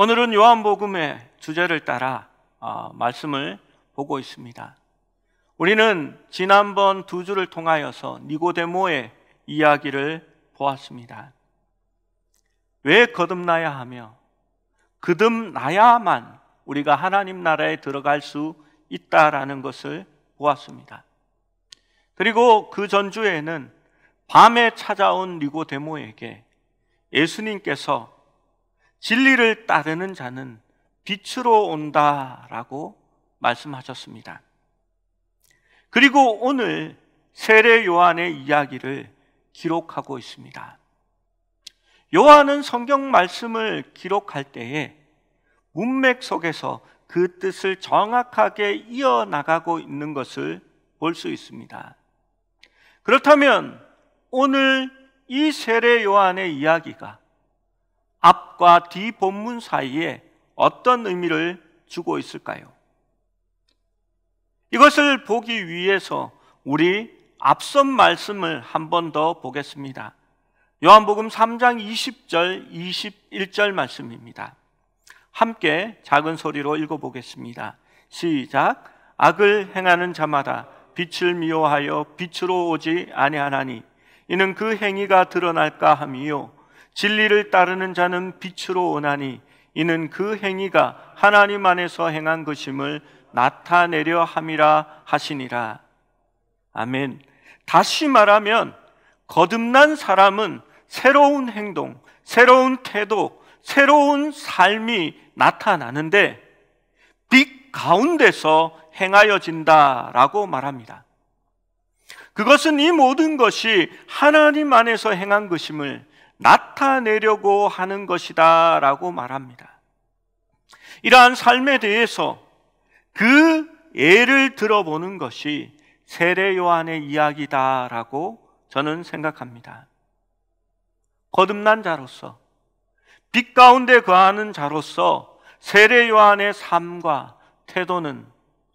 오늘은 요한복음의 주제를 따라 말씀을 보고 있습니다. 우리는 지난번 두 주를 통하여서 니고데모의 이야기를 보았습니다. 왜 거듭나야 하며 거듭나야만 우리가 하나님 나라에 들어갈 수 있다라는 것을 보았습니다. 그리고 그 전주에는 밤에 찾아온 니고데모에게 예수님께서 진리를 따르는 자는 빛으로 온다라고 말씀하셨습니다. 그리고 오늘 세례 요한의 이야기를 기록하고 있습니다. 요한은 성경 말씀을 기록할 때에 문맥 속에서 그 뜻을 정확하게 이어나가고 있는 것을 볼 수 있습니다. 그렇다면 오늘 이 세례 요한의 이야기가 앞과 뒤 본문 사이에 어떤 의미를 주고 있을까요? 이것을 보기 위해서 우리 앞선 말씀을 한 번 더 보겠습니다. 요한복음 3장 20절, 21절 말씀입니다. 함께 작은 소리로 읽어보겠습니다. 시작. 악을 행하는 자마다 빛을 미워하여 빛으로 오지 아니하나니 이는 그 행위가 드러날까 함이요 진리를 따르는 자는 빛으로 오나니 이는 그 행위가 하나님 안에서 행한 것임을 나타내려 함이라 하시니라. 아멘. 다시 말하면 거듭난 사람은 새로운 행동, 새로운 태도, 새로운 삶이 나타나는데 빛 가운데서 행하여진다라고 말합니다. 그것은 이 모든 것이 하나님 안에서 행한 것임을 나타내려고 하는 것이다 라고 말합니다. 이러한 삶에 대해서 그 예를 들어보는 것이 세례 요한의 이야기다라고 저는 생각합니다. 거듭난 자로서, 빛 가운데 거하는 자로서 세례 요한의 삶과 태도는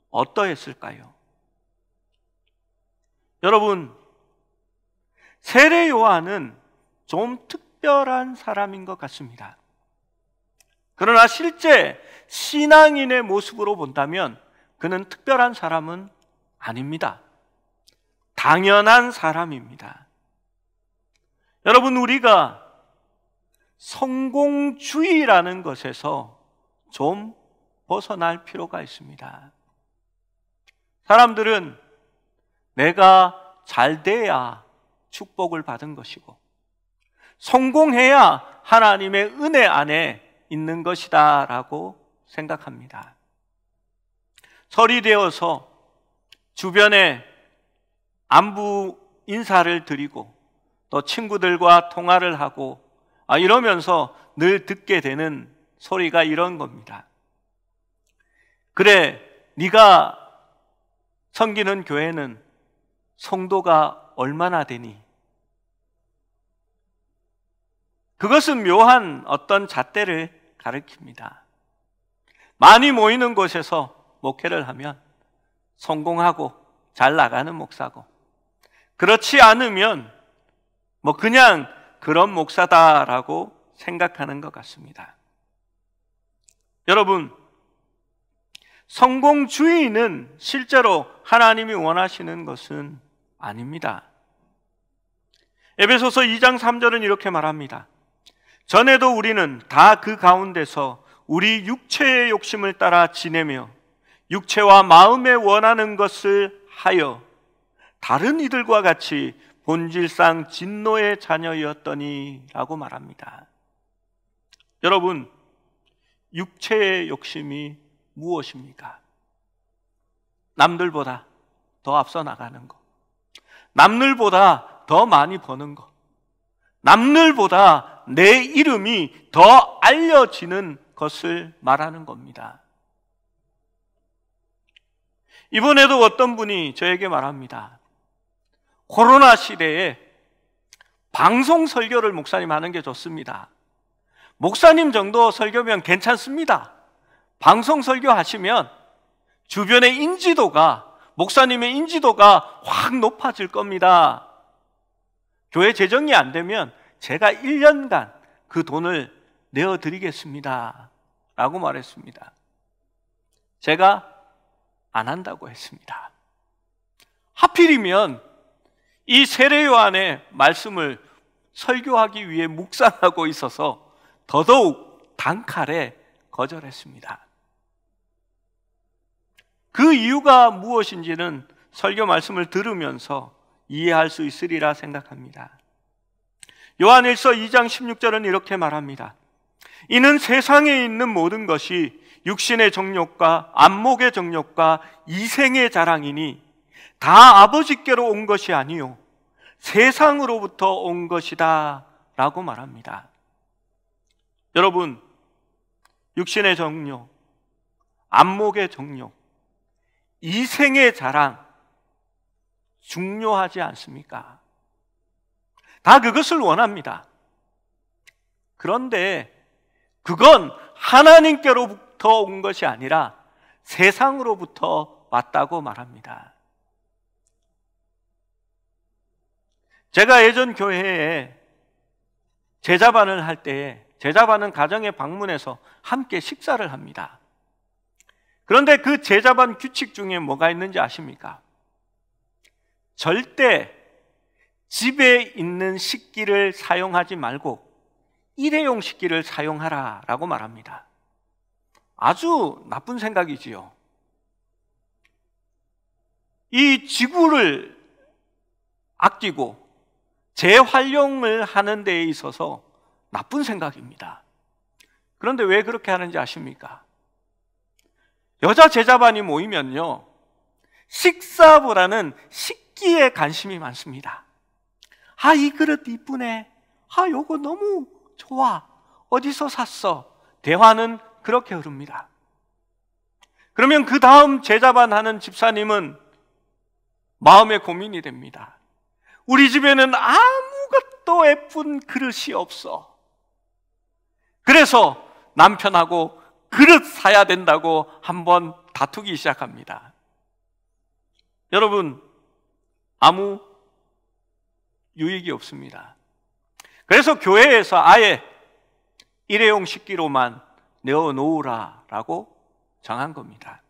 어떠했을까요? 여러분, 세례 요한은 좀 특별한 사람인 것 같습니다. 그러나 실제 신앙인의 모습으로 본다면 그는 특별한 사람은 아닙니다. 당연한 사람입니다. 여러분, 우리가 성공주의라는 것에서 좀 벗어날 필요가 있습니다. 사람들은 내가 잘 돼야 축복을 받은 것이고 성공해야 하나님의 은혜 안에 있는 것이다 라고 생각합니다. 설이 되어서 주변에 안부 인사를 드리고 또 친구들과 통화를 하고 이러면서 늘 듣게 되는 소리가 이런 겁니다. 그래, 네가 섬기는 교회는 성도가 얼마나 되니? 그것은 묘한 어떤 잣대를 가리킵니다. 많이 모이는 곳에서 목회를 하면 성공하고 잘 나가는 목사고, 그렇지 않으면 그냥 그런 목사다라고 생각하는 것 같습니다. 여러분, 성공주의는 실제로 하나님이 원하시는 것은 아닙니다. 에베소서 2장 3절은 이렇게 말합니다. 전에도 우리는 다 그 가운데서 우리 육체의 욕심을 따라 지내며 육체와 마음에 원하는 것을 하여 다른 이들과 같이 본질상 진노의 자녀였더니 라고 말합니다. 여러분, 육체의 욕심이 무엇입니까? 남들보다 더 앞서 나가는 것, 남들보다 더 많이 버는 것, 남들보다 내 이름이 더 알려지는 것을 말하는 겁니다. 이번에도 어떤 분이 저에게 말합니다. 코로나 시대에 방송 설교를 목사님 하는 게 좋습니다. 목사님 정도 설교면 괜찮습니다. 방송 설교 하시면 주변의 인지도가, 목사님의 인지도가 확 높아질 겁니다. 교회 재정이 안 되면 제가 1년간 그 돈을 내어드리겠습니다 라고 말했습니다. 제가 안 한다고 했습니다. 하필이면 이 세례 요한의 말씀을 설교하기 위해 묵상하고 있어서 더더욱 단칼에 거절했습니다. 그 이유가 무엇인지는 설교 말씀을 들으면서 이해할 수 있으리라 생각합니다. 요한일서 2장 16절은 이렇게 말합니다. 이는 세상에 있는 모든 것이 육신의 정욕과 안목의 정욕과 이생의 자랑이니 다 아버지께로 온 것이 아니요 세상으로부터 온 것이다 라고 말합니다. 여러분, 육신의 정욕, 안목의 정욕, 이생의 자랑 중요하지 않습니까? 다 그것을 원합니다. 그런데 그건 하나님께로부터 온 것이 아니라 세상으로부터 왔다고 말합니다. 제가 예전 교회에 제자반을 할 때에 제자반은 가정에 방문해서 함께 식사를 합니다. 그런데 그 제자반 규칙 중에 뭐가 있는지 아십니까? 절대 집에 있는 식기를 사용하지 말고 일회용 식기를 사용하라 라고 말합니다. 아주 나쁜 생각이지요. 이 지구를 아끼고 재활용을 하는 데에 있어서 나쁜 생각입니다. 그런데 왜 그렇게 하는지 아십니까? 여자 제자반이 모이면요, 식사보다는 식기에 관심이 많습니다. 아, 이 그릇 이쁘네. 아, 요거 너무 좋아. 어디서 샀어? 대화는 그렇게 흐릅니다. 그러면 그 다음 제자반 하는 집사님은 마음에 고민이 됩니다. 우리 집에는 아무것도 예쁜 그릇이 없어. 그래서 남편하고 그릇 사야 된다고 한번 다투기 시작합니다. 여러분, 아무 유익이 없습니다. 그래서 교회에서 아예 일회용 식기로만 내어놓으라라고 정한 겁니다.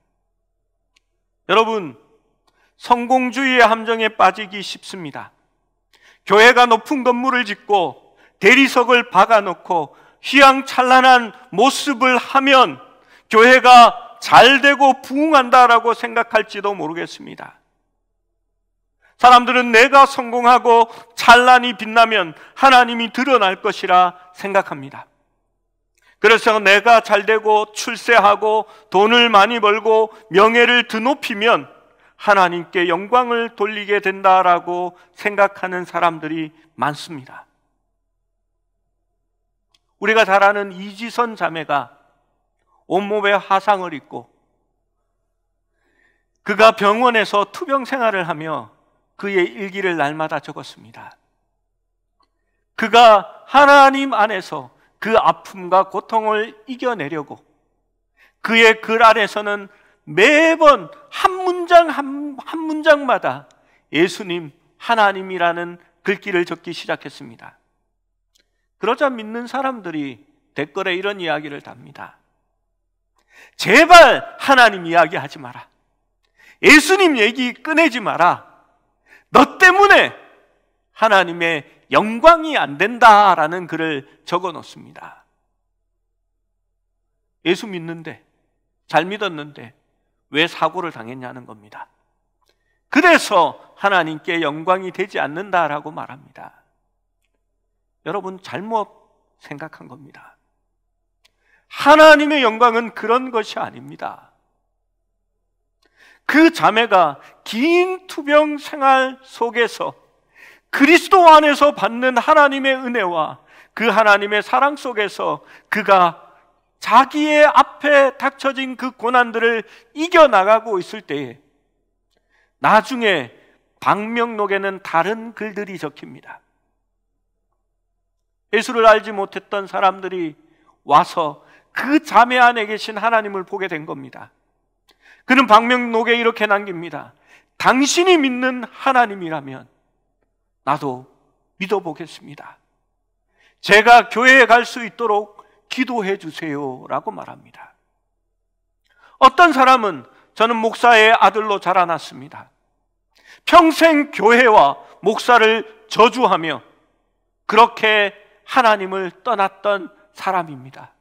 여러분, 성공주의의 함정에 빠지기 쉽습니다. 교회가 높은 건물을 짓고 대리석을 박아놓고 휘황찬란한 모습을 하면 교회가 잘되고 부흥한다라고 생각할지도 모르겠습니다. 사람들은 내가 성공하고 찬란히 빛나면 하나님이 드러날 것이라 생각합니다. 그래서 내가 잘되고 출세하고 돈을 많이 벌고 명예를 드높이면 하나님께 영광을 돌리게 된다라고 생각하는 사람들이 많습니다. 우리가 잘 아는 이지선 자매가 온몸에 화상을 입고 그가 병원에서 투병 생활을 하며 그의 일기를 날마다 적었습니다. 그가 하나님 안에서 그 아픔과 고통을 이겨내려고 그의 글 안에서는 매번 한 문장 한 문장마다 예수님, 하나님이라는 글귀를 적기 시작했습니다. 그러자 믿는 사람들이 댓글에 이런 이야기를 답니다. 제발 하나님 이야기 하지 마라. 예수님 얘기 꺼내지 마라. 너 때문에 하나님의 영광이 안 된다라는 글을 적어 놓습니다. 예수 믿는데, 잘 믿었는데 왜 사고를 당했냐는 겁니다. 그래서 하나님께 영광이 되지 않는다라고 말합니다. 여러분, 잘못 생각한 겁니다. 하나님의 영광은 그런 것이 아닙니다. 그 자매가 긴 투병 생활 속에서 그리스도 안에서 받는 하나님의 은혜와 그 하나님의 사랑 속에서 그가 자기의 앞에 닥쳐진 그 고난들을 이겨나가고 있을 때에 나중에 방명록에는 다른 글들이 적힙니다. 예수를 알지 못했던 사람들이 와서 그 자매 안에 계신 하나님을 보게 된 겁니다. 그는 방명록에 이렇게 남깁니다. 당신이 믿는 하나님이라면 나도 믿어보겠습니다. 제가 교회에 갈 수 있도록 기도해 주세요 라고 말합니다. 어떤 사람은 저는 목사의 아들로 자라났습니다. 평생 교회와 목사를 저주하며 그렇게 하나님을 떠났던 사람입니다.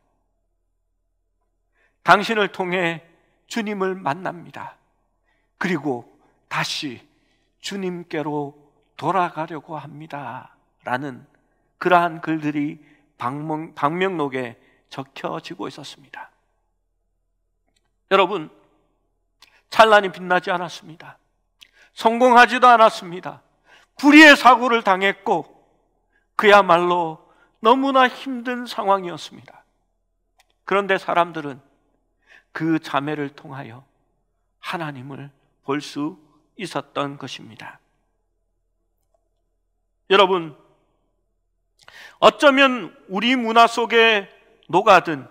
당신을 통해 주님을 만납니다. 그리고 다시 주님께로 돌아가려고 합니다 라는 그러한 글들이 방명록에 적혀지고 있었습니다. 여러분, 찬란히 빛나지 않았습니다. 성공하지도 않았습니다. 불의의 사고를 당했고 그야말로 너무나 힘든 상황이었습니다. 그런데 사람들은 그 자매를 통하여 하나님을 볼 수 있었던 것입니다. 여러분, 어쩌면 우리 문화 속에 녹아든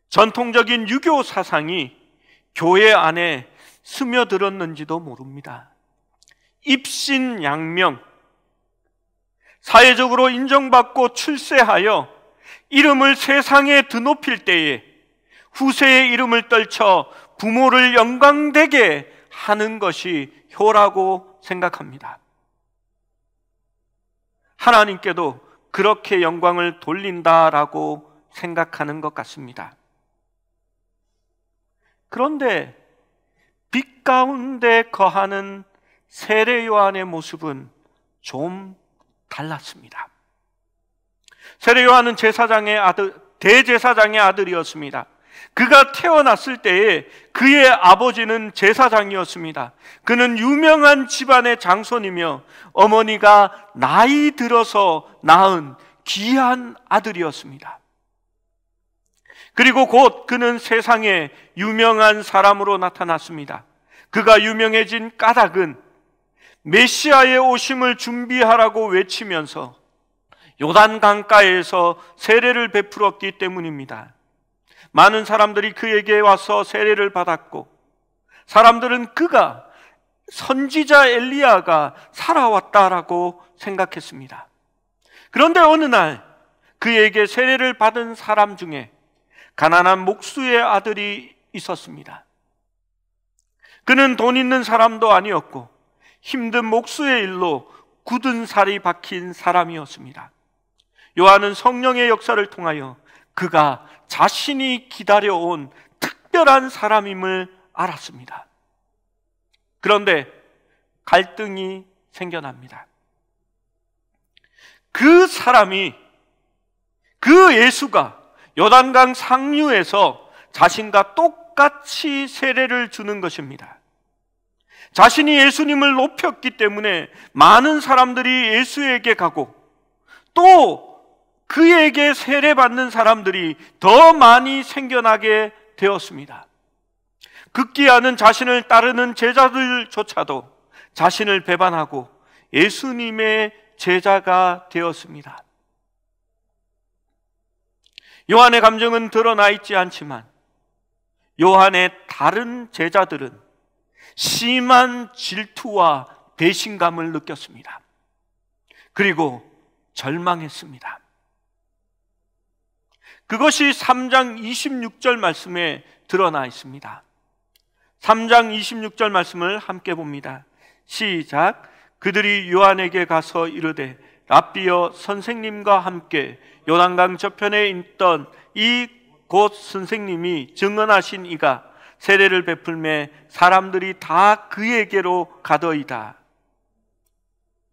전통적인 유교 사상이 교회 안에 스며들었는지도 모릅니다. 입신양명, 사회적으로 인정받고 출세하여 이름을 세상에 드높일 때에 후세의 이름을 떨쳐 부모를 영광되게 하는 것이 효라고 생각합니다. 하나님께도 그렇게 영광을 돌린다라고 생각하는 것 같습니다. 그런데 빛 가운데 거하는 세례 요한의 모습은 좀 달랐습니다. 세례 요한은 대제사장의 아들이었습니다. 그가 태어났을 때에 그의 아버지는 제사장이었습니다. 그는 유명한 집안의 장손이며 어머니가 나이 들어서 낳은 귀한 아들이었습니다. 그리고 곧 그는 세상에 유명한 사람으로 나타났습니다. 그가 유명해진 까닭은 메시아의 오심을 준비하라고 외치면서 요단 강가에서 세례를 베풀었기 때문입니다. 많은 사람들이 그에게 와서 세례를 받았고 사람들은 그가 선지자 엘리야가 살아왔다라고 생각했습니다. 그런데 어느 날 그에게 세례를 받은 사람 중에 가난한 목수의 아들이 있었습니다. 그는 돈 있는 사람도 아니었고 힘든 목수의 일로 굳은 살이 박힌 사람이었습니다. 요한은 성령의 역사를 통하여 그가 자신이 기다려온 특별한 사람임을 알았습니다. 그런데 갈등이 생겨납니다. 그 사람이, 그 예수가 요단강 상류에서 자신과 똑같이 세례를 주는 것입니다. 자신이 예수님을 높였기 때문에 많은 사람들이 예수에게 가고 또 그에게 세례받는 사람들이 더 많이 생겨나게 되었습니다. 극기야는 자신을 따르는 제자들조차도 자신을 배반하고 예수님의 제자가 되었습니다. 요한의 감정은 드러나 있지 않지만 요한의 다른 제자들은 심한 질투와 배신감을 느꼈습니다. 그리고 절망했습니다. 그것이 3장 26절 말씀에 드러나 있습니다. 3장 26절 말씀을 함께 봅니다. 시작. 그들이 요한에게 가서 이르되 랍비여, 선생님과 함께 요단강 저편에 있던 이 곧 선생님이 증언하신 이가 세례를 베풀매 사람들이 다 그에게로 가더이다.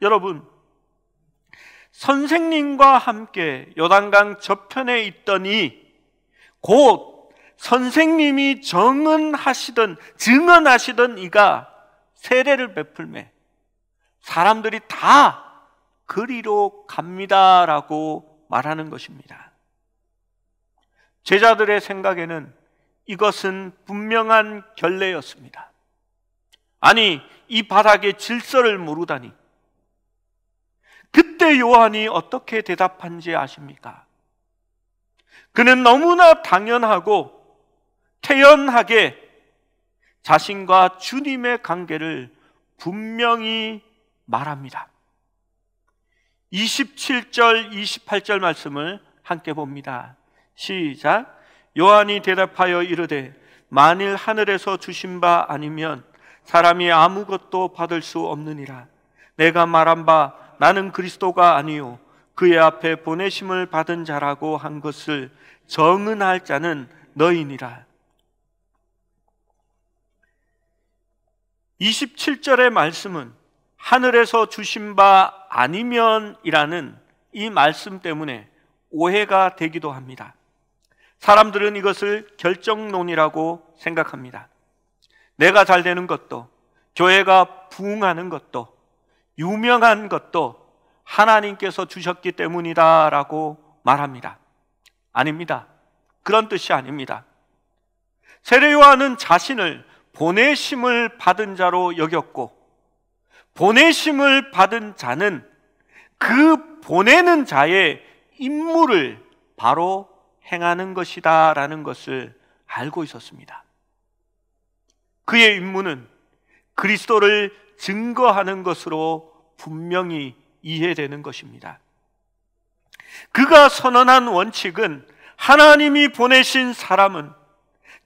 여러분, 선생님과 함께 요단강 저편에 있더니 곧 선생님이 증언하시던 이가 세례를 베풀매 사람들이 다 그리로 갑니다라고 말하는 것입니다. 제자들의 생각에는 이것은 분명한 결례였습니다. 아니, 이 바닥의 질서를 모르다니. 그때 요한이 어떻게 대답한지 아십니까? 그는 너무나 당연하고 태연하게 자신과 주님의 관계를 분명히 말합니다. 27절, 28절 말씀을 함께 봅니다. 시작. 요한이 대답하여 이르되 만일 하늘에서 주신 바 아니면 사람이 아무것도 받을 수 없느니라. 내가 말한 바 나는 그리스도가 아니요 그의 앞에 보내심을 받은 자라고 한 것을 정은할 자는 너희니라. 27절의 말씀은 하늘에서 주신 바 아니면이라는 이 말씀 때문에 오해가 되기도 합니다. 사람들은 이것을 결정론이라고 생각합니다. 내가 잘 되는 것도, 교회가 부흥하는 것도, 유명한 것도 하나님께서 주셨기 때문이다라고 말합니다. 아닙니다. 그런 뜻이 아닙니다. 세례 요한은 자신을 보내심을 받은 자로 여겼고, 보내심을 받은 자는 그 보내는 자의 임무를 바로 행하는 것이다 라는 것을 알고 있었습니다. 그의 임무는 그리스도를 증거하는 것으로 분명히 이해되는 것입니다. 그가 선언한 원칙은 하나님이 보내신 사람은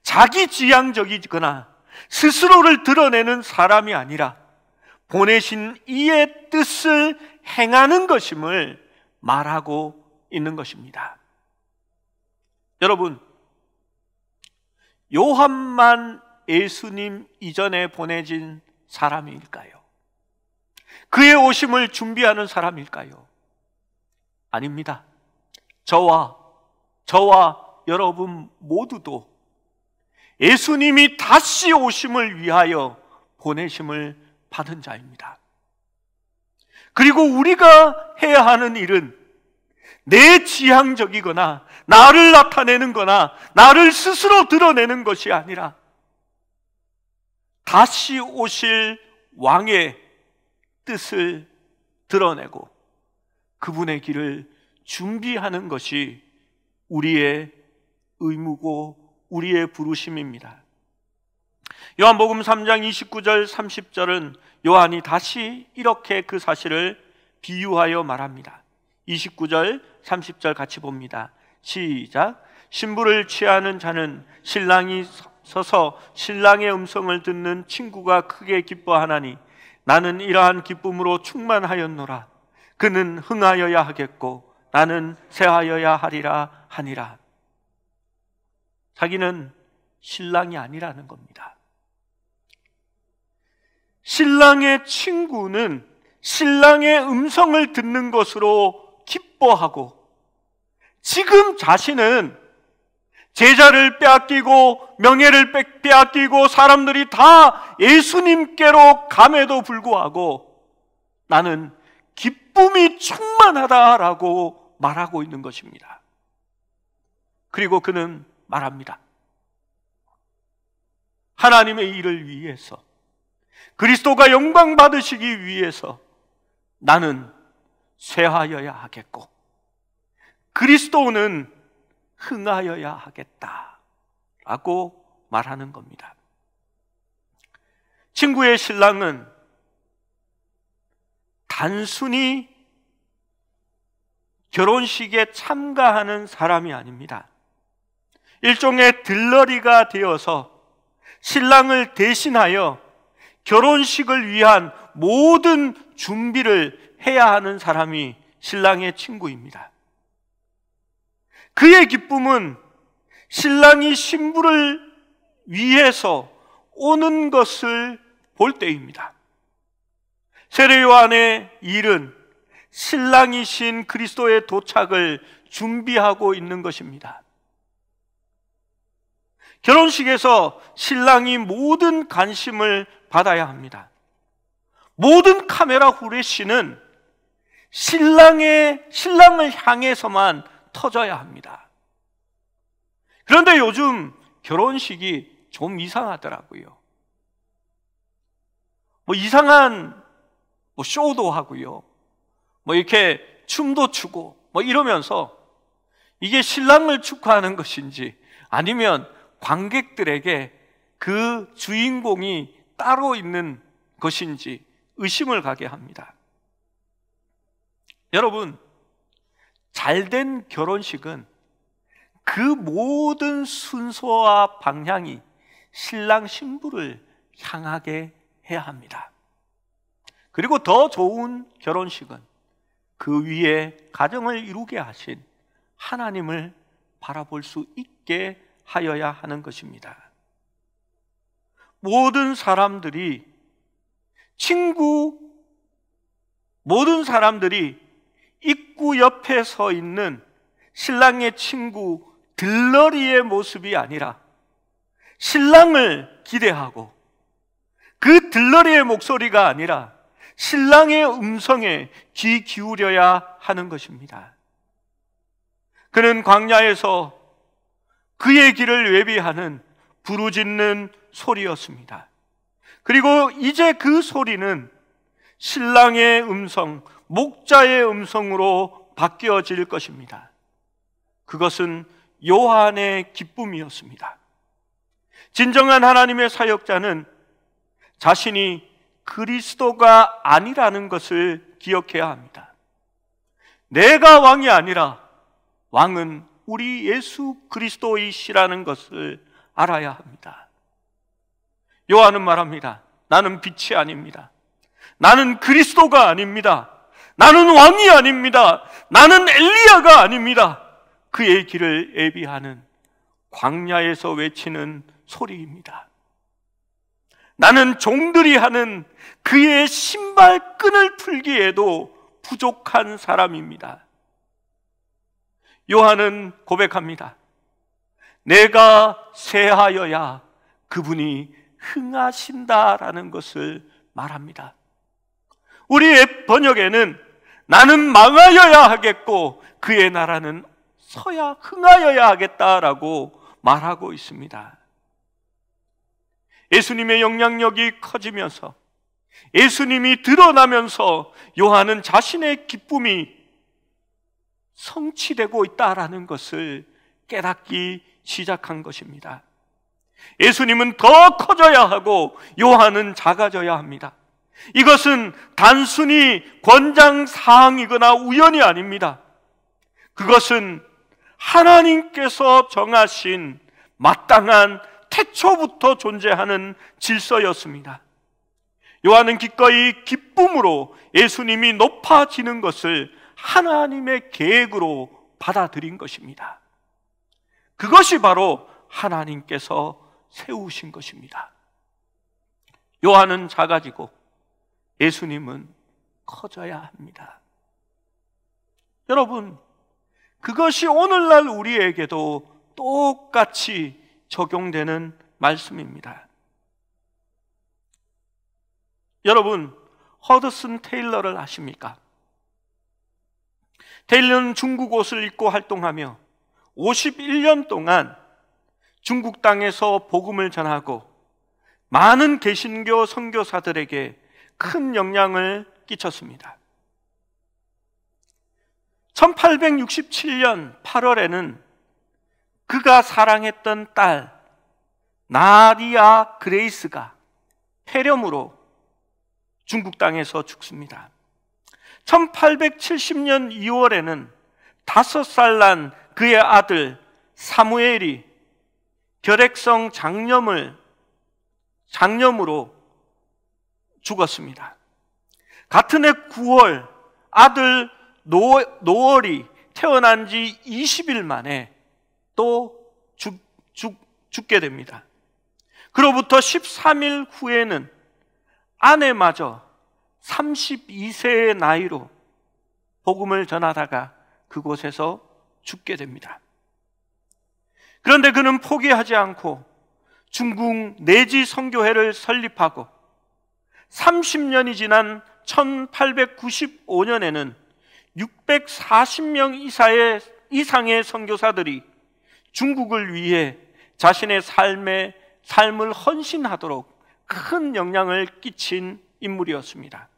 자기 지향적이거나 스스로를 드러내는 사람이 아니라 보내신 이의 뜻을 행하는 것임을 말하고 있는 것입니다. 여러분, 요한만 예수님 이전에 보내진 사람일까요? 그의 오심을 준비하는 사람일까요? 아닙니다. 저와 여러분 모두도 예수님이 다시 오심을 위하여 보내심을 받은 자입니다. 그리고 우리가 해야 하는 일은 내 지향적이거나 나를 나타내는 거나 나를 스스로 드러내는 것이 아니라 다시 오실 왕의 뜻을 드러내고 그분의 길을 준비하는 것이 우리의 의무고 우리의 부르심입니다. 요한복음 3장 29절 30절은 요한이 다시 이렇게 그 사실을 비유하여 말합니다. 29절 30절 같이 봅니다. 시작. 신부를 취하는 자는 신랑이 서서 신랑의 음성을 듣는 친구가 크게 기뻐하나니 나는 이러한 기쁨으로 충만하였노라. 그는 흥하여야 하겠고 나는 쇠하여야 하리라 하니라. 자기는 신랑이 아니라는 겁니다. 신랑의 친구는 신랑의 음성을 듣는 것으로 기뻐하고 지금 자신은 제자를 빼앗기고 명예를 빼앗기고 사람들이 다 예수님께로 감에도 불구하고 나는 기쁨이 충만하다라고 말하고 있는 것입니다. 그리고 그는 말합니다. 하나님의 일을 위해서 그리스도가 영광 받으시기 위해서 나는 쇠하여야 하겠고 그리스도는 흥하여야 하겠다라고 말하는 겁니다. 친구의 신랑은 단순히 결혼식에 참가하는 사람이 아닙니다. 일종의 들러리가 되어서 신랑을 대신하여 결혼식을 위한 모든 준비를 해야 하는 사람이 신랑의 친구입니다. 그의 기쁨은 신랑이 신부를 위해서 오는 것을 볼 때입니다. 세례 요한의 일은 신랑이신 그리스도의 도착을 준비하고 있는 것입니다. 결혼식에서 신랑이 모든 관심을 받아야 합니다. 모든 카메라 후레쉬는 신랑을 향해서만 터져야 합니다. 그런데 요즘 결혼식이 좀 이상하더라고요. 이상한 쇼도 하고요. 이렇게 춤도 추고 이러면서 이게 신랑을 축하하는 것인지 아니면 관객들에게 그 주인공이 따로 있는 것인지 의심을 가게 합니다. 여러분, 잘된 결혼식은 그 모든 순서와 방향이 신랑 신부를 향하게 해야 합니다. 그리고 더 좋은 결혼식은 그 위에 가정을 이루게 하신 하나님을 바라볼 수 있게 하여야 하는 것입니다. 모든 사람들이 입구 옆에 서 있는 신랑의 친구 들러리의 모습이 아니라 신랑을 기대하고 그 들러리의 목소리가 아니라 신랑의 음성에 귀 기울여야 하는 것입니다. 그는 광야에서 그의 길을 외비하는 부르짖는 소리였습니다. 그리고 이제 그 소리는 신랑의 음성, 목자의 음성으로 바뀌어질 것입니다. 그것은 요한의 기쁨이었습니다. 진정한 하나님의 사역자는 자신이 그리스도가 아니라는 것을 기억해야 합니다. 내가 왕이 아니라 왕은 우리 예수 그리스도이시라는 것을 알아야 합니다. 요한은 말합니다. 나는 빛이 아닙니다. 나는 그리스도가 아닙니다. 나는 왕이 아닙니다. 나는 엘리야가 아닙니다. 그의 길을 예비하는 광야에서 외치는 소리입니다. 나는 종들이 하는 그의 신발끈을 풀기에도 부족한 사람입니다. 요한은 고백합니다. 내가 쇠하여야 그분이 흥하신다라는 것을 말합니다. 우리의 번역에는 나는 망하여야 하겠고 그의 나라는 서야 흥하여야 하겠다라고 말하고 있습니다. 예수님의 영향력이 커지면서 예수님이 드러나면서 요한은 자신의 기쁨이 성취되고 있다라는 것을 깨닫기 시작한 것입니다. 예수님은 더 커져야 하고 요한은 작아져야 합니다. 이것은 단순히 권장사항이거나 우연이 아닙니다. 그것은 하나님께서 정하신 마땅한 태초부터 존재하는 질서였습니다. 요한은 기꺼이 기쁨으로 예수님이 높아지는 것을 하나님의 계획으로 받아들인 것입니다. 그것이 바로 하나님께서 세우신 것입니다. 요한은 작아지고 예수님은 커져야 합니다. 여러분, 그것이 오늘날 우리에게도 똑같이 적용되는 말씀입니다. 여러분, 허드슨 테일러를 아십니까? 테일러는 중국 옷을 입고 활동하며 51년 동안 중국 땅에서 복음을 전하고 많은 개신교 선교사들에게 큰 영향을 끼쳤습니다. 1867년 8월에는 그가 사랑했던 딸 나디아 그레이스가 폐렴으로 중국 땅에서 죽습니다. 1870년 2월에는 5살 난 그의 아들 사무엘이 결핵성 장염으로 죽었습니다. 같은 해 9월 아들 노월이 태어난 지 20일 만에 또 죽게 됩니다. 그로부터 13일 후에는 아내마저 32세의 나이로 복음을 전하다가 그곳에서 죽게 됩니다. 그런데 그는 포기하지 않고 중국 내지 선교회를 설립하고 30년이 지난 1895년에는 640명 이상의 선교사들이 중국을 위해 자신의 삶을 헌신하도록 큰 영향을 끼친 인물이었습니다.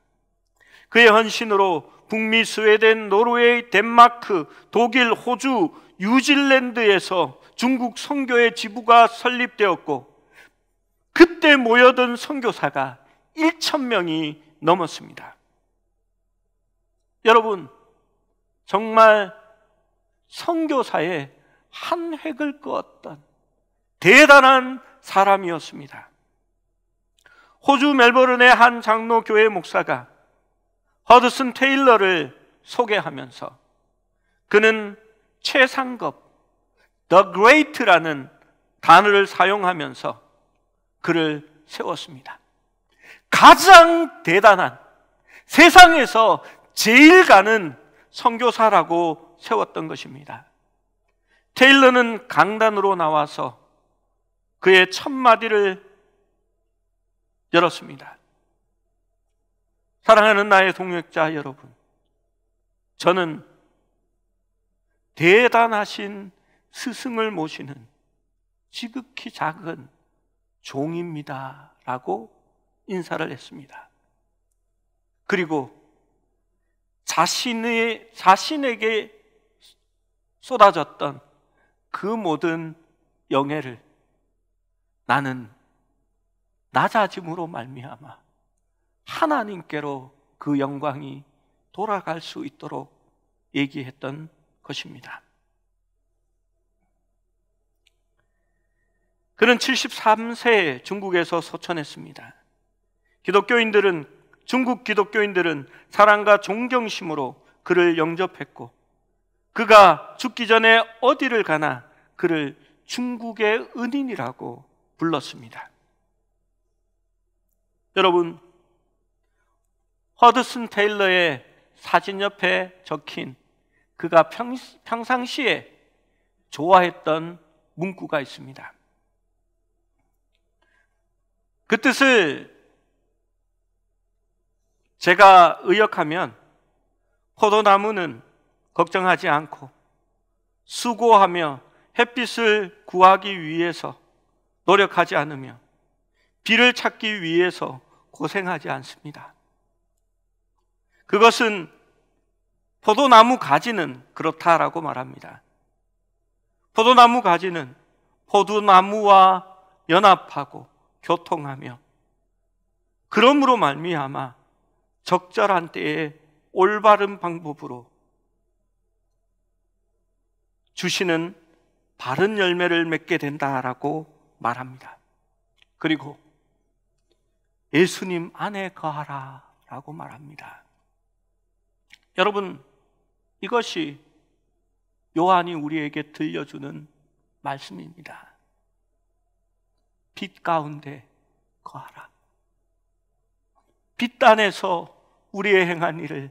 그의 헌신으로 북미, 스웨덴, 노르웨이, 덴마크, 독일, 호주, 뉴질랜드에서 중국 선교의 지부가 설립되었고 그때 모여든 선교사가 1,000명이 넘었습니다. 여러분, 정말 선교사에 한 획을 그었던 대단한 사람이었습니다. 호주 멜버른의 한 장로교회 목사가 허드슨 테일러를 소개하면서 그는 최상급, The Great라는 단어를 사용하면서 그를 세웠습니다. 가장 대단한, 세상에서 제일 가는 선교사라고 세웠던 것입니다. 테일러는 강단으로 나와서 그의 첫 마디를 열었습니다. 사랑하는 나의 동역자 여러분, 저는 대단하신 스승을 모시는 지극히 작은 종입니다 라고 인사를 했습니다. 그리고 자신에게 쏟아졌던 그 모든 영예를 나는 낮아짐으로 말미암아 하나님께로 그 영광이 돌아갈 수 있도록 얘기했던 것입니다. 그는 73세에 중국에서 소천했습니다. 중국 기독교인들은 사랑과 존경심으로 그를 영접했고 그가 죽기 전에 어디를 가나 그를 중국의 은인이라고 불렀습니다. 여러분, 허드슨 테일러의 사진 옆에 적힌 그가 평상시에 좋아했던 문구가 있습니다. 그 뜻을 제가 의역하면 포도나무는 걱정하지 않고 수고하며 햇빛을 구하기 위해서 노력하지 않으며 비를 찾기 위해서 고생하지 않습니다. 그것은 포도나무 가지는 그렇다라고 말합니다. 포도나무 가지는 포도나무와 연합하고 교통하며 그러므로 말미암아 적절한 때에 올바른 방법으로 주시는 바른 열매를 맺게 된다라고 말합니다. 그리고 예수님 안에 거하라 라고 말합니다. 여러분, 이것이 요한이 우리에게 들려주는 말씀입니다. 빛 가운데 거하라. 빛 안에서 우리의 행한 일을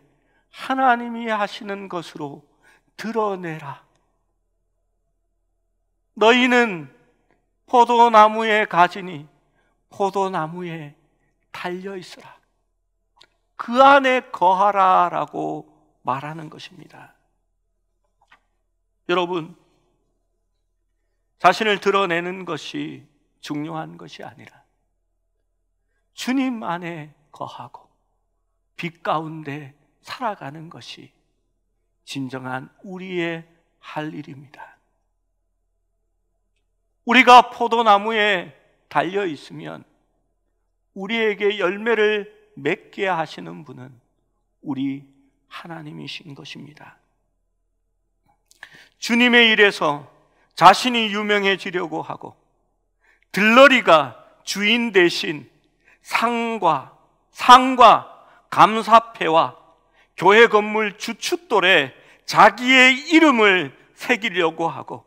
하나님이 하시는 것으로 드러내라. 너희는 포도나무에 가지니 포도나무에 달려있으라. 그 안에 거하라 라고 말하는 것입니다. 여러분, 자신을 드러내는 것이 중요한 것이 아니라 주님 안에 거하고 빛 가운데 살아가는 것이 진정한 우리의 할 일입니다. 우리가 포도나무에 달려 있으면 우리에게 열매를 맺게 하시는 분은 우리 하나님이신 것입니다. 주님의 일에서 자신이 유명해지려고 하고 들러리가 주인 대신 상과 감사패와 교회 건물 주춧돌에 자기의 이름을 새기려고 하고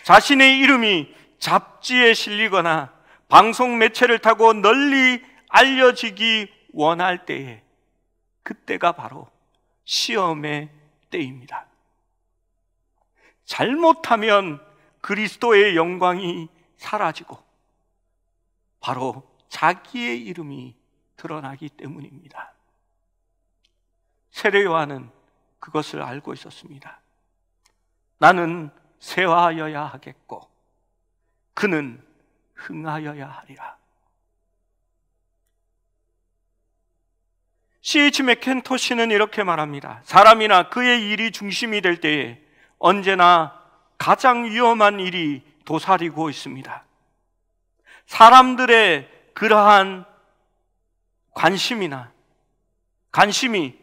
자신의 이름이 잡지에 실리거나 방송 매체를 타고 널리 알려지기 원할 때에 그때가 바로 시험의 때입니다. 잘못하면 그리스도의 영광이 사라지고 바로 자기의 이름이 드러나기 때문입니다. 세례 요한은 그것을 알고 있었습니다. 나는 쇠하여야 하겠고 그는 흥하여야 하리라. C.H. 맥켄토시는 이렇게 말합니다. 사람이나 그의 일이 중심이 될 때에 언제나 가장 위험한 일이 도사리고 있습니다. 사람들의 그러한 관심이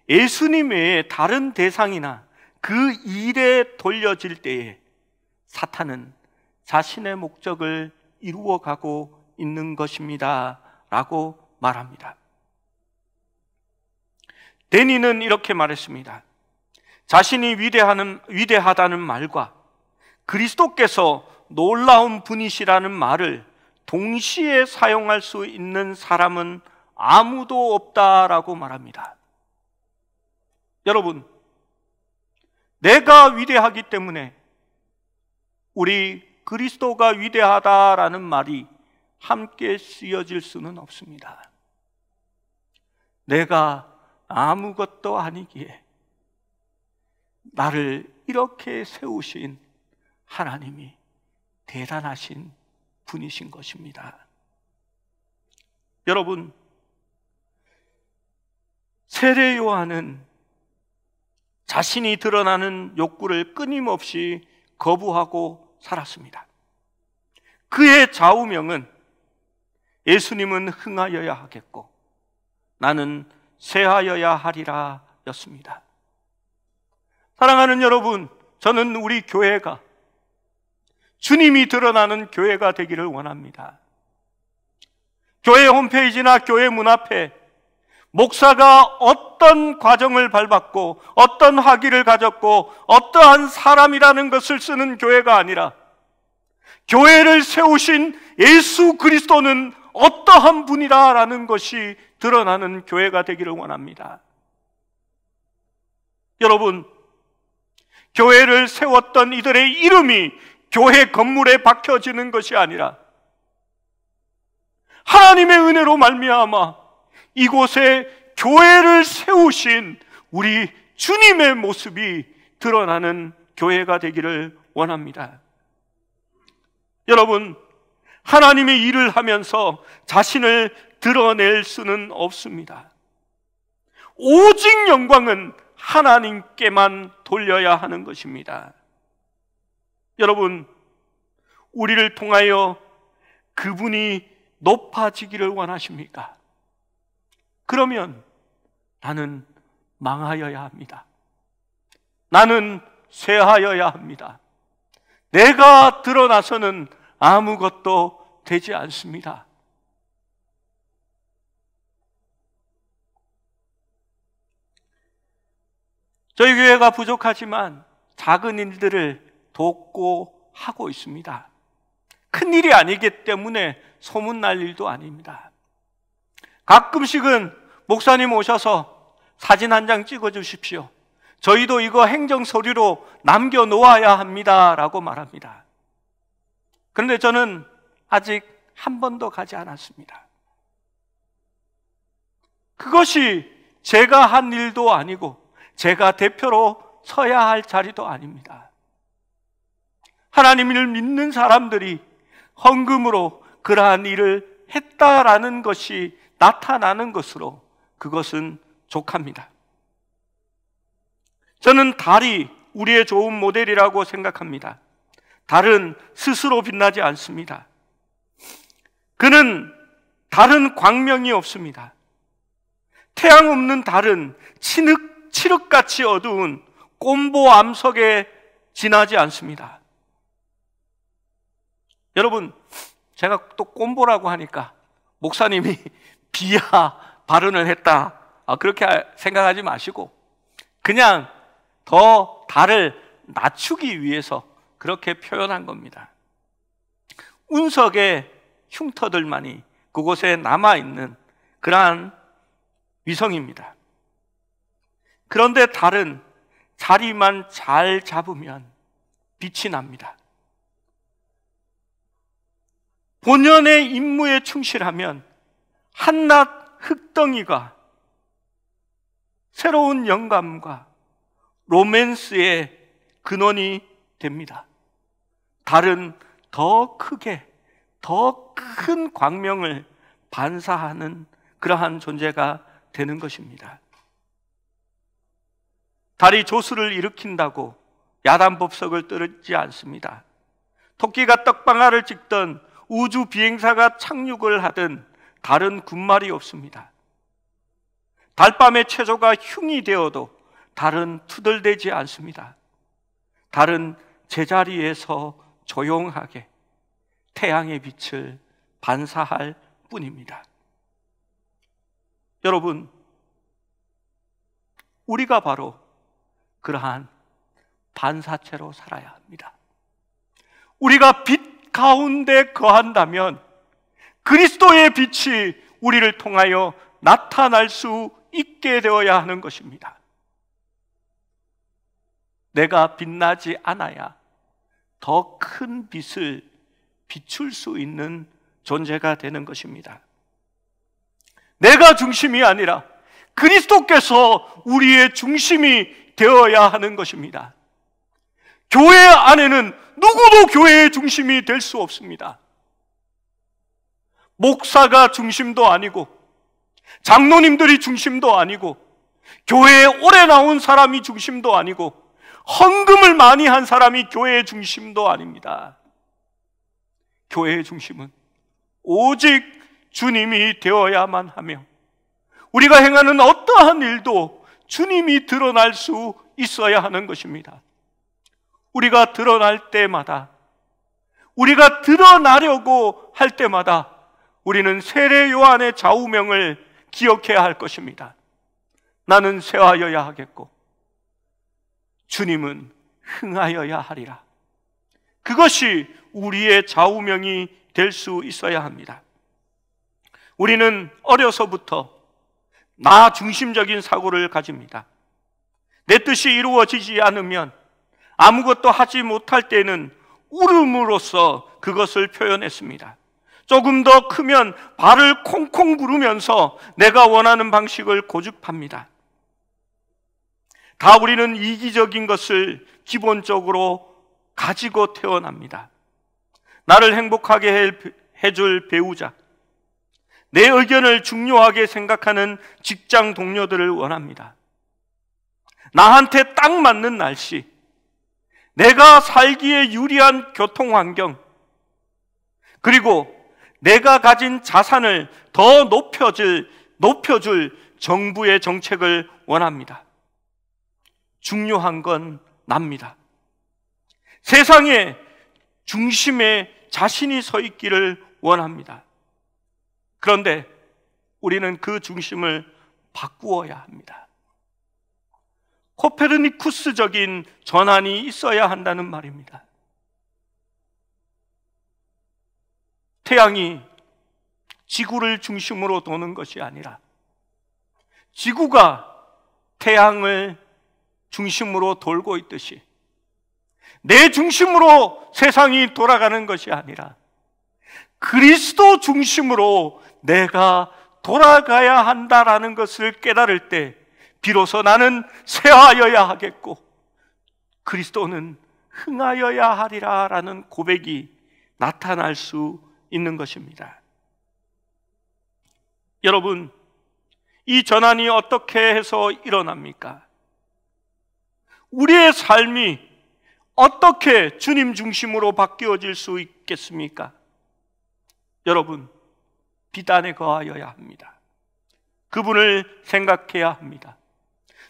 예수님 외에 다른 대상이나 그 일에 돌려질 때에 사탄은 자신의 목적을 이루어가고 있는 것입니다 라고 말합니다. 데니는 이렇게 말했습니다. 자신이 위대하다는 말과 그리스도께서 놀라운 분이시라는 말을 동시에 사용할 수 있는 사람은 아무도 없다라고 말합니다. 여러분, 내가 위대하기 때문에 우리 그리스도가 위대하다라는 말이 함께 쓰여질 수는 없습니다. 내가 아무것도 아니기에 나를 이렇게 세우신 하나님이 대단하신 분이신 것입니다. 여러분, 세례 요한은 자신이 드러나는 욕구를 끊임없이 거부하고 살았습니다. 그의 좌우명은 예수님은 흥하여야 하겠고 나는 쇠하여야 하리라 였습니다. 사랑하는 여러분, 저는 우리 교회가 주님이 드러나는 교회가 되기를 원합니다. 교회 홈페이지나 교회 문 앞에 목사가 어떤 과정을 밟았고 어떤 학위를 가졌고 어떠한 사람이라는 것을 쓰는 교회가 아니라 교회를 세우신 예수 그리스도는 어떠한 분이다라는 것이 드러나는 교회가 되기를 원합니다. 여러분, 교회를 세웠던 이들의 이름이 교회 건물에 박혀지는 것이 아니라 하나님의 은혜로 말미암아 이곳에 교회를 세우신 우리 주님의 모습이 드러나는 교회가 되기를 원합니다. 여러분, 하나님의 일을 하면서 자신을 드러낼 수는 없습니다. 오직 영광은 하나님께만 돌려야 하는 것입니다. 여러분, 우리를 통하여 그분이 높아지기를 원하십니까? 그러면 나는 망하여야 합니다. 나는 쇠하여야 합니다. 내가 드러나서는 아무것도 되지 않습니다. 저희 교회가 부족하지만 작은 일들을 돕고 하고 있습니다. 큰 일이 아니기 때문에 소문날 일도 아닙니다. 가끔씩은 목사님 오셔서 사진 한 장 찍어 주십시오. 저희도 이거 행정서류로 남겨놓아야 합니다 라고 말합니다. 그런데 저는 아직 한 번도 가지 않았습니다. 그것이 제가 한 일도 아니고 제가 대표로 서야 할 자리도 아닙니다. 하나님을 믿는 사람들이 헌금으로 그러한 일을 했다라는 것이 나타나는 것으로 그것은 족합니다. 저는 달이 우리의 좋은 모델이라고 생각합니다. 달은 스스로 빛나지 않습니다. 그는 다른 광명이 없습니다. 태양 없는 달은 칠흑같이 어두운 꼼보 암석에 지나지 않습니다. 여러분, 제가 또 꼼보라고 하니까 목사님이 비하 발언을 했다, 그렇게 생각하지 마시고 그냥 더 달을 낮추기 위해서 그렇게 표현한 겁니다. 운석의 흉터들만이 그곳에 남아있는 그러한 위성입니다. 그런데 달은 자리만 잘 잡으면 빛이 납니다. 본연의 임무에 충실하면 한낱 흙덩이가 새로운 영감과 로맨스의 근원이 됩니다. 달은 더 크게, 더 큰 광명을 반사하는 그러한 존재가 되는 것입니다. 달이 조수를 일으킨다고 야단법석을 떨지 않습니다. 토끼가 떡방아를 찍던 우주 비행사가 착륙을 하든 달은 군말이 없습니다. 달밤의 체조가 흉이 되어도 달은 투덜대지 않습니다. 달은 제자리에서 조용하게 태양의 빛을 반사할 뿐입니다. 여러분, 우리가 바로 그러한 반사체로 살아야 합니다. 우리가 빛 가운데 거한다면 그리스도의 빛이 우리를 통하여 나타날 수 있게 되어야 하는 것입니다. 내가 빛나지 않아야 더 큰 빛을 비출 수 있는 존재가 되는 것입니다. 내가 중심이 아니라 그리스도께서 우리의 중심이 되어야 하는 것입니다. 교회 안에는 누구도 교회의 중심이 될 수 없습니다. 목사가 중심도 아니고 장로님들이 중심도 아니고 교회에 오래 나온 사람이 중심도 아니고 헌금을 많이 한 사람이 교회의 중심도 아닙니다. 교회의 중심은 오직 주님이 되어야만 하며 우리가 행하는 어떠한 일도 주님이 드러날 수 있어야 하는 것입니다. 우리가 드러날 때마다, 우리가 드러나려고 할 때마다 우리는 세례 요한의 좌우명을 기억해야 할 것입니다. 나는 쇠하여야 하겠고 주님은 흥하여야 하리라. 그것이 우리의 좌우명이 될 수 있어야 합니다. 우리는 어려서부터 나 중심적인 사고를 가집니다. 내 뜻이 이루어지지 않으면, 아무것도 하지 못할 때는 울음으로써 그것을 표현했습니다. 조금 더 크면 발을 콩콩 구르면서 내가 원하는 방식을 고집합니다. 다 우리는 이기적인 것을 기본적으로 가지고 태어납니다. 나를 행복하게 해줄 배우자, 내 의견을 중요하게 생각하는 직장 동료들을 원합니다. 나한테 딱 맞는 날씨, 내가 살기에 유리한 교통환경, 그리고 내가 가진 자산을 더 높여줄 정부의 정책을 원합니다. 중요한 건 납니다. 세상의 중심에 자신이 서 있기를 원합니다. 그런데 우리는 그 중심을 바꾸어야 합니다. 코페르니쿠스적인 전환이 있어야 한다는 말입니다. 태양이 지구를 중심으로 도는 것이 아니라 지구가 태양을 중심으로 돌고 있듯이 내 중심으로 세상이 돌아가는 것이 아니라 그리스도 중심으로 내가 돌아가야 한다라는 것을 깨달을 때 비로소 나는 쇠하여야 하겠고 그리스도는 흥하여야 하리라라는 고백이 나타날 수 있는 것입니다. 여러분, 이 전환이 어떻게 해서 일어납니까? 우리의 삶이 어떻게 주님 중심으로 바뀌어질 수 있겠습니까? 여러분, 빛 안에 거하여야 합니다. 그분을 생각해야 합니다.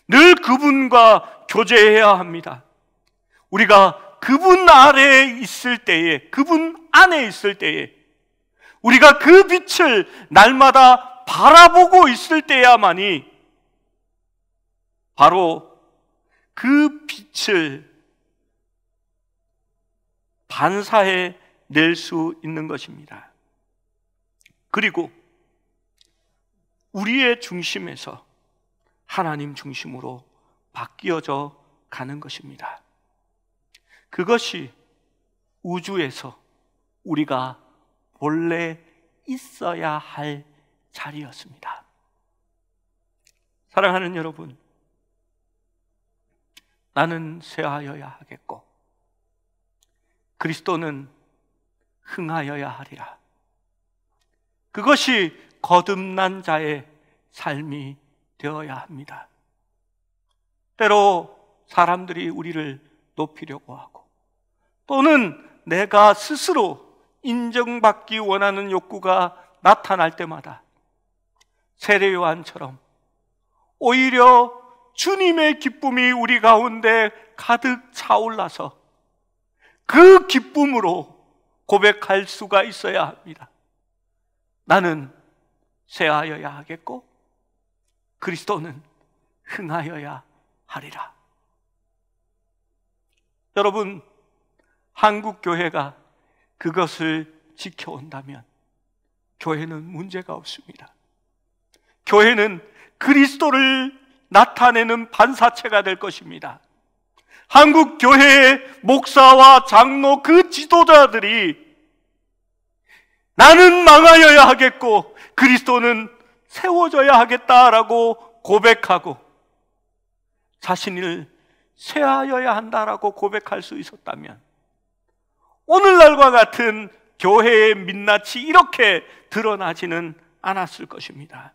늘 그분과 교제해야 합니다. 우리가 그분 아래에 있을 때에, 그분 안에 있을 때에, 우리가 그 빛을 날마다 바라보고 있을 때야만이 바로 그 빛을 반사해 낼 수 있는 것입니다. 그리고 우리의 중심에서 하나님 중심으로 바뀌어져 가는 것입니다. 그것이 우주에서 우리가 본래 있어야 할 자리였습니다. 사랑하는 여러분, 나는 쇠하여야 하겠고 그리스도는 흥하여야 하리라. 그것이 거듭난 자의 삶이 되어야 합니다. 때로 사람들이 우리를 높이려고 하고 또는 내가 스스로 인정받기 원하는 욕구가 나타날 때마다 세례 요한처럼 오히려 주님의 기쁨이 우리 가운데 가득 차올라서 그 기쁨으로 고백할 수가 있어야 합니다. 나는 쇠하여야 하겠고 그리스도는 흥하여야 하리라. 여러분, 한국 교회가 그것을 지켜온다면 교회는 문제가 없습니다. 교회는 그리스도를 나타내는 반사체가 될 것입니다. 한국 교회의 목사와 장로 그 지도자들이 나는 망하여야 하겠고 그리스도는 세워져야 하겠다라고 고백하고 자신을 쇠하여야 한다라고 고백할 수 있었다면 오늘날과 같은 교회의 민낯이 이렇게 드러나지는 않았을 것입니다.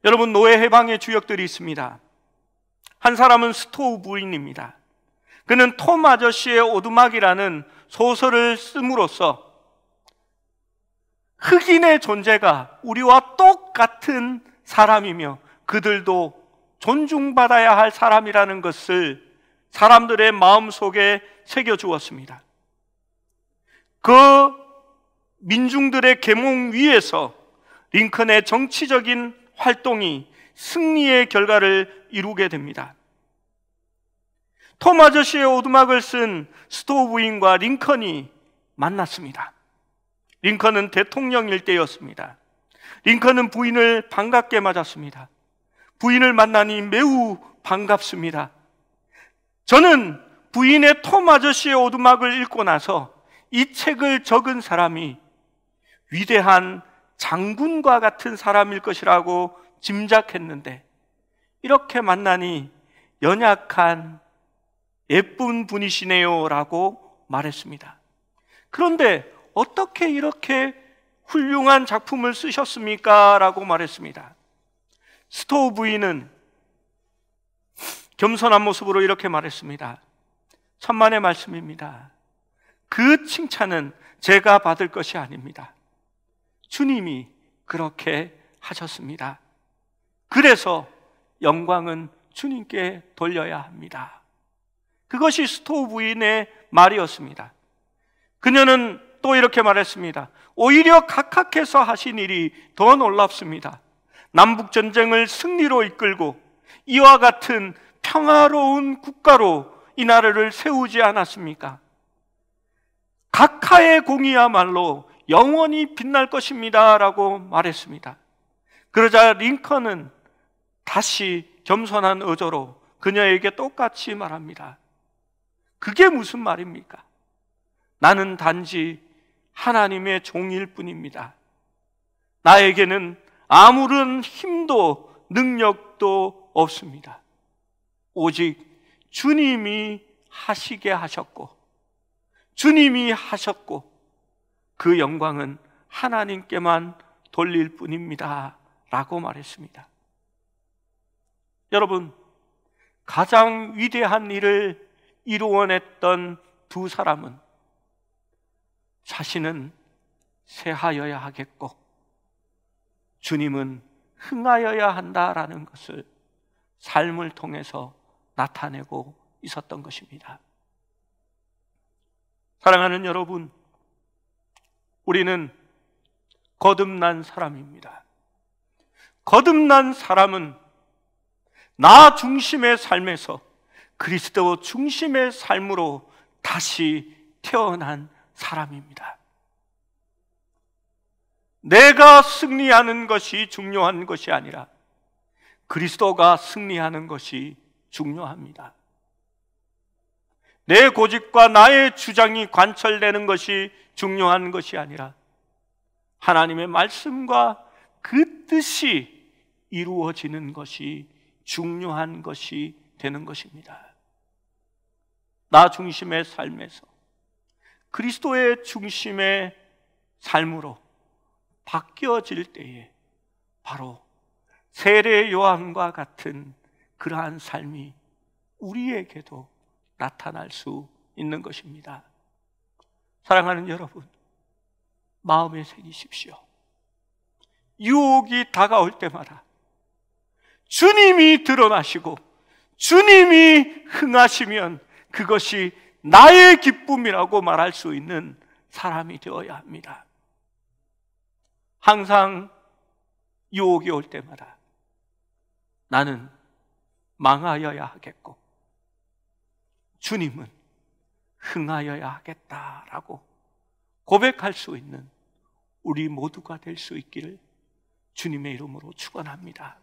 여러분, 노예 해방의 주역들이 있습니다. 한 사람은 스토우 부인입니다. 그는 톰 아저씨의 오두막이라는 소설을 씀으로써 흑인의 존재가 우리와 똑같은 사람이며 그들도 존중받아야 할 사람이라는 것을 사람들의 마음속에 새겨주었습니다. 그 민중들의 계몽 위에서 링컨의 정치적인 활동이 승리의 결과를 이루게 됩니다. 톰 아저씨의 오두막을 쓴 스토우 부인과 링컨이 만났습니다. 링컨은 대통령일 때였습니다. 링컨은 부인을 반갑게 맞았습니다. 부인을 만나니 매우 반갑습니다. 저는 부인의 톰 아저씨의 오두막을 읽고 나서 이 책을 적은 사람이 위대한 장군과 같은 사람일 것이라고 짐작했는데 이렇게 만나니 연약한 예쁜 분이시네요 라고 말했습니다. 그런데 어떻게 이렇게 훌륭한 작품을 쓰셨습니까? 라고 말했습니다. 스토우 부인은 겸손한 모습으로 이렇게 말했습니다. 천만의 말씀입니다. 그 칭찬은 제가 받을 것이 아닙니다. 주님이 그렇게 하셨습니다. 그래서 영광은 주님께 돌려야 합니다. 그것이 스토우 부인의 말이었습니다. 그녀는 또 이렇게 말했습니다. 오히려 각하께서 하신 일이 더 놀랍습니다. 남북전쟁을 승리로 이끌고 이와 같은 평화로운 국가로 이 나라를 세우지 않았습니까? 각하의 공이야말로 영원히 빛날 것입니다 라고 말했습니다. 그러자 링컨은 다시 겸손한 어조로 그녀에게 똑같이 말합니다. 그게 무슨 말입니까? 나는 단지 하나님의 종일 뿐입니다. 나에게는 아무런 힘도 능력도 없습니다. 오직 주님이 하시게 하셨고 주님이 하셨고 그 영광은 하나님께만 돌릴 뿐입니다 라고 말했습니다. 여러분, 가장 위대한 일을 이루어냈던 두 사람은 자신은 쇠하여야 하겠고 주님은 흥하여야 한다라는 것을 삶을 통해서 나타내고 있었던 것입니다. 사랑하는 여러분, 우리는 거듭난 사람입니다. 거듭난 사람은 나 중심의 삶에서 그리스도 중심의 삶으로 다시 태어난 사람입니다. 내가 승리하는 것이 중요한 것이 아니라 그리스도가 승리하는 것이 중요합니다. 내 고집과 나의 주장이 관철되는 것이 중요한 것이 아니라 하나님의 말씀과 그 뜻이 이루어지는 것이 중요한 것이 되는 것입니다. 나 중심의 삶에서 그리스도의 중심의 삶으로 바뀌어질 때에 바로 세례 요한과 같은 그러한 삶이 우리에게도 나타날 수 있는 것입니다. 사랑하는 여러분, 마음에 새기십시오. 유혹이 다가올 때마다 주님이 드러나시고 주님이 흥하시면 그것이 나의 기쁨이라고 말할 수 있는 사람이 되어야 합니다. 항상 유혹이 올 때마다 나는 망하여야 하겠고 주님은 흥하여야 하겠다라고 고백할 수 있는 우리 모두가 될 수 있기를 주님의 이름으로 축원합니다.